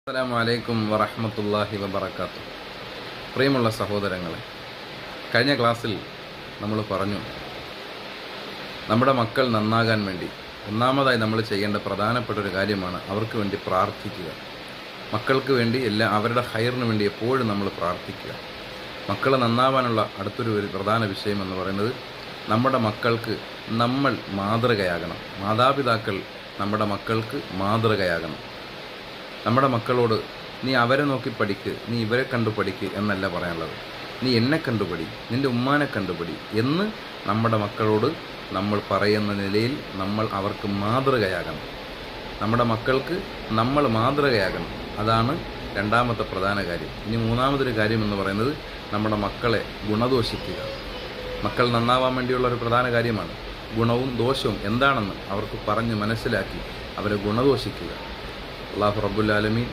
അസ്സലാമു അലൈക്കും വറഹ്മത്തുള്ളാഹി വബറകാതുഹു. പ്രിയമുള്ള സഹോദരങ്ങളെ, കഴിഞ്ഞ ക്ലാസ്സിൽ നമ്മൾ പറഞ്ഞു, നമ്മുടെ മക്കൾ നന്നാകാൻ വേണ്ടി ഒന്നാമതായി നമ്മൾ ചെയ്യേണ്ട പ്രധാനപ്പെട്ട ഒരു കാര്യമാണ് അവർക്ക് വേണ്ടി പ്രാർത്ഥിക്കുക. മക്കൾക്ക് വേണ്ടി അവരുടെ ഹൈറിന് വേണ്ടി എപ്പോഴും നമ്മൾ പ്രാർത്ഥിക്കുക. മക്കൾ നന്നാവാനുള്ള അടുത്തൊരു പ്രധാന വിഷയം എന്ന് പറയുന്നത്, നമ്മുടെ മക്കൾക്ക് നമ്മൾ മാതൃകയാകണം. മാതാപിതാക്കൾ നമ്മുടെ മക്കൾക്ക് മാതൃകയാകണം. നമ്മുടെ മക്കളോട് നീ അവരെ നോക്കി പഠിക്ക്, നീ ഇവരെ കണ്ടു പഠിക്ക് എന്നല്ല പറയാനുള്ളത്. നീ എന്നെ കണ്ടുപടി, നിൻ്റെ ഉമ്മാനെ കണ്ടുപടി എന്ന് നമ്മുടെ മക്കളോട് നമ്മൾ പറയുന്ന നിലയിൽ നമ്മൾ അവർക്ക് മാതൃകയാകണം. നമ്മുടെ മക്കൾക്ക് നമ്മൾ മാതൃകയാകണം. അതാണ് രണ്ടാമത്തെ പ്രധാന കാര്യം. ഇനി മൂന്നാമതൊരു കാര്യം എന്ന് പറയുന്നത്, നമ്മുടെ മക്കളെ ഗുണദോഷിക്കുക. മക്കൾ നന്നാവാൻ വേണ്ടിയുള്ള ഒരു പ്രധാന കാര്യമാണ്. ഗുണവും ദോഷവും എന്താണെന്ന് അവർക്ക് പറഞ്ഞ് മനസ്സിലാക്കി അവരെ ഗുണദോഷിക്കുക. അല്ലാഹു റബ്ബുൽ ആലമീൻ